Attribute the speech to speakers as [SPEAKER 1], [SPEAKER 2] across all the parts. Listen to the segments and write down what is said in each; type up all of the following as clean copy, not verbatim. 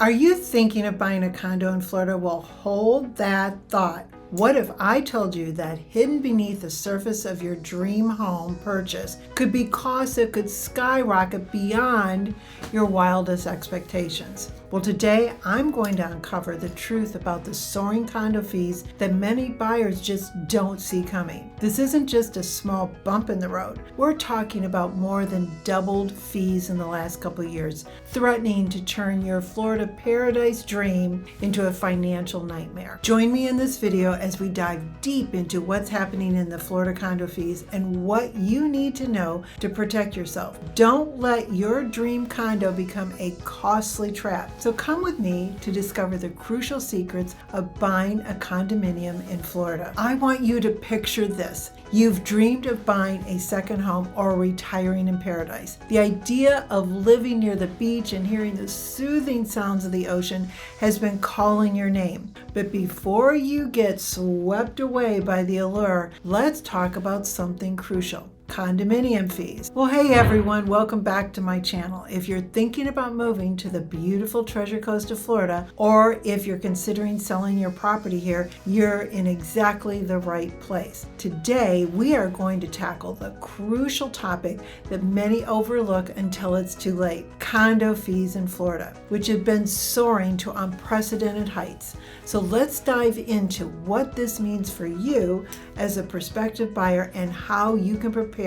[SPEAKER 1] Are you thinking of buying a condo in Florida? Well, hold that thought. What if I told you that hidden beneath the surface of your dream home purchase could be costs that could skyrocket beyond your wildest expectations? Well, today I'm going to uncover the truth about the soaring condo fees that many buyers just don't see coming. This isn't just a small bump in the road. We're talking about more than doubled fees in the last couple of years, threatening to turn your Florida paradise dream into a financial nightmare. Join me in this video as we dive deep into what's happening in the Florida condo fees and what you need to know to protect yourself. Don't let your dream condo become a costly trap. So come with me to discover the crucial secrets of buying a condominium in Florida. I want you to picture this. You've dreamed of buying a second home or retiring in paradise. The idea of living near the beach and hearing the soothing sounds of the ocean has been calling your name. But before you get swept away by the allure, let's talk about something crucial. Condominium fees. Well, hey everyone, welcome back to my channel. If you're thinking about moving to the beautiful Treasure Coast of Florida, or if you're considering selling your property here, you're in exactly the right place. Today, we are going to tackle the crucial topic that many overlook until it's too late: condo fees in Florida, which have been soaring to unprecedented heights. So let's dive into what this means for you as a prospective buyer and how you can prepare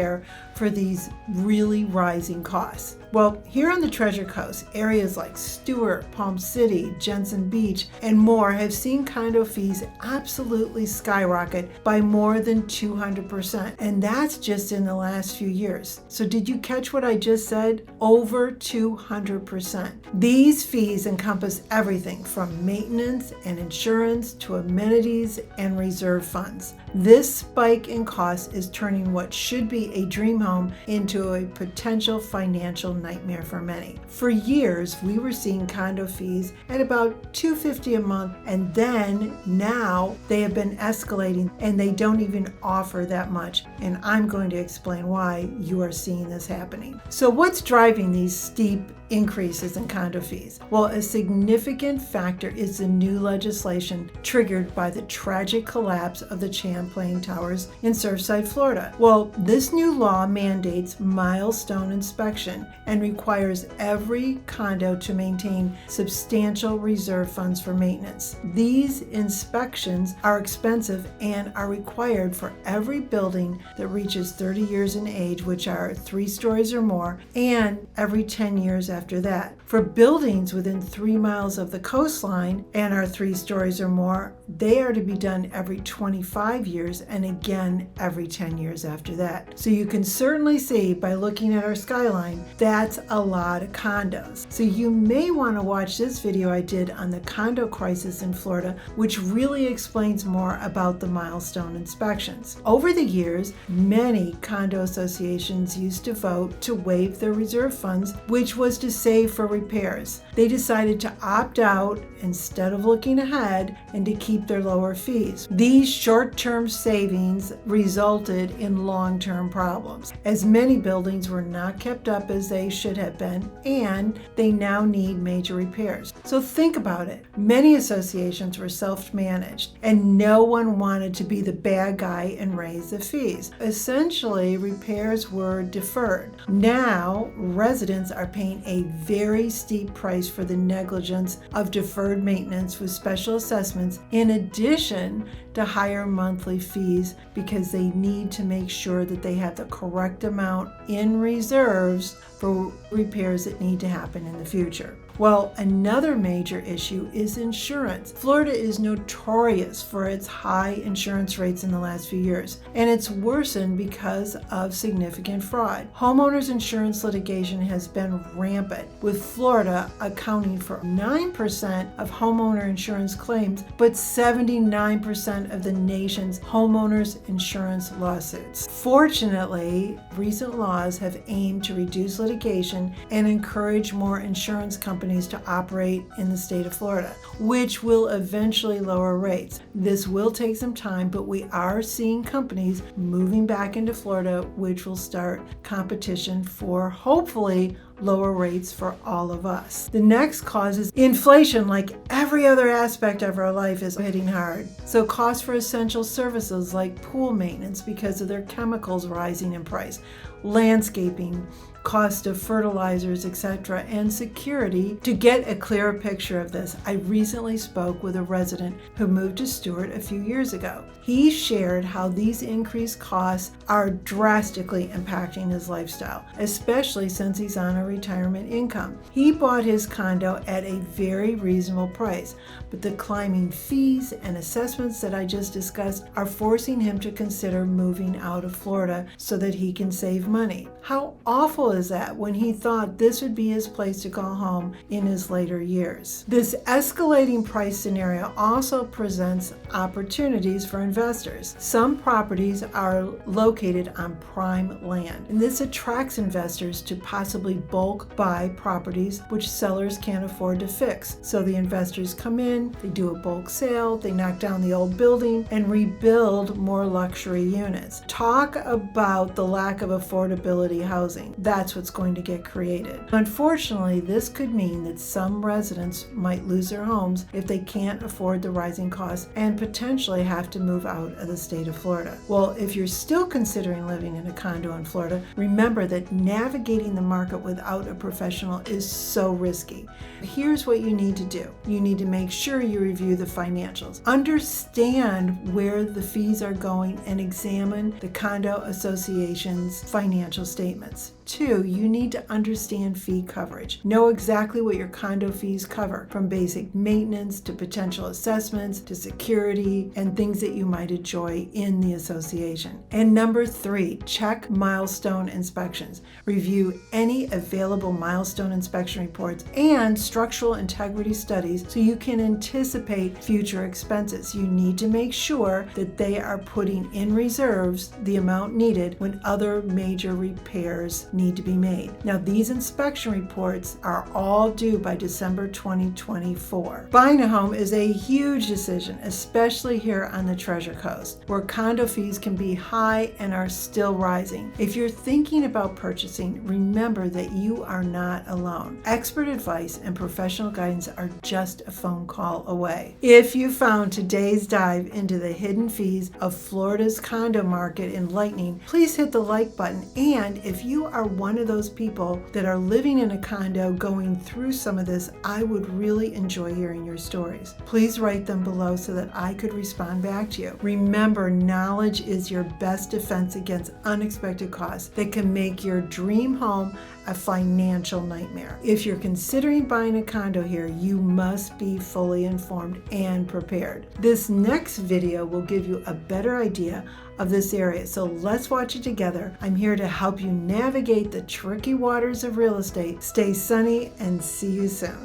[SPEAKER 1] for these really rising costs. Well, here on the Treasure Coast, areas like Stuart, Palm City, Jensen Beach, and more have seen condo fees absolutely skyrocket by more than 200%. And that's just in the last few years. So did you catch what I just said? Over 200%. These fees encompass everything from maintenance and insurance to amenities and reserve funds. This spike in costs is turning what should be a dream home into a potential financial nightmare for many. For years, we were seeing condo fees at about $250 a month, and then now they have been escalating and they don't even offer that much. And I'm going to explain why you are seeing this happening. So what's driving these steep increases in condo fees? Well, a significant factor is the new legislation triggered by the tragic collapse of the Champlain Towers in Surfside, Florida. Well, this new law mandates milestone inspection and requires every condo to maintain substantial reserve funds for maintenance. These inspections are expensive and are required for every building that reaches 30 years in age, which are 3 stories or more, and every 10 years after that. For buildings within 3 miles of the coastline and are 3 stories or more, they are to be done every 25 years and again every 10 years after that. So you can certainly see by looking at our skyline, that's a lot of condos. So you may want to watch this video I did on the condo crisis in Florida, which really explains more about the milestone inspections. Over the years, many condo associations used to vote to waive their reserve funds, which was to save for repairs. They decided to opt out instead of looking ahead and to keep their lower fees. These short-term savings resulted in long-term problems, as many buildings were not kept up as they should have been, and they now need major repairs. So think about it. Many associations were self-managed, and no one wanted to be the bad guy and raise the fees. Essentially, repairs were deferred. Now, residents are paying a very steep price for the negligence of deferred maintenance with special assessments, in addition to higher monthly fees, because they need to make sure that they have the correct amount in reserves for repairs that need to happen in the future. Well, another major issue is insurance. Florida is notorious for its high insurance rates in the last few years, and it's worsened because of significant fraud. Homeowners insurance litigation has been rampant, with Florida accounting for 9% of homeowner insurance claims, but 79% of the nation's homeowners insurance lawsuits. Fortunately, recent laws have aimed to reduce litigation and encourage more insurance companies to operate in the state of Florida, which will eventually lower rates. This will take some time, but we are seeing companies moving back into Florida, which will start competition for hopefully lower rates for all of us. The next cause is inflation. Like every other aspect of our life is hitting hard. So costs for essential services like pool maintenance because of their chemicals rising in price, landscaping, cost of fertilizers, etc., and security. To get a clearer picture of this, I recently spoke with a resident who moved to Stuart a few years ago. He shared how these increased costs are drastically impacting his lifestyle, especially since he's on a retirement income. He bought his condo at a very reasonable price, but the climbing fees and assessments that I just discussed are forcing him to consider moving out of Florida so that he can save money. How awful is that when he thought this would be his place to call home in his later years? This escalating price scenario also presents opportunities for investors. Some properties are located on prime land, and this attracts investors to possibly bulk buy properties which sellers can't afford to fix. So the investors come in, they do a bulk sale, they knock down the old building and rebuild more luxury units. Talk about the lack of affordability housing. That's what's going to get created. Unfortunately, this could mean that some residents might lose their homes if they can't afford the rising costs and potentially have to move out of the state of Florida. Well, if you're still considering living in a condo in Florida, remember that navigating the market without a professional is so risky. Here's what you need to do. You need to make sure you review the financials. Understand where the fees are going and examine the condo association's financial statements. 2, you need to understand fee coverage. Know exactly what your condo fees cover, from basic maintenance to potential assessments to security and things that you might enjoy in the association. And number 3, check milestone inspections. Review any available milestone inspection reports and structural integrity studies so you can anticipate future expenses. You need to make sure that they are putting in reserves the amount needed when other major repairs need to be made. Now, these inspection reports are all due by December 2024. Buying a home is a huge decision, especially here on the Treasure Coast, where condo fees can be high and are still rising. If you're thinking about purchasing, remember that you are not alone. Expert advice and professional guidance are just a phone call away. If you found today's dive into the hidden fees of Florida's condo market enlightening, please hit the like button. And if you are one of those people that are living in a condo going through some of this, I would really enjoy hearing your stories. Please write them below so that I could respond back to you. Remember, knowledge is your best defense against unexpected costs that can make your dream home a financial nightmare. If you're considering buying a condo here, you must be fully informed and prepared. This next video will give you a better idea of this area, so let's watch it together. I'm here to help you navigate the tricky waters of real estate. Stay sunny and see you soon.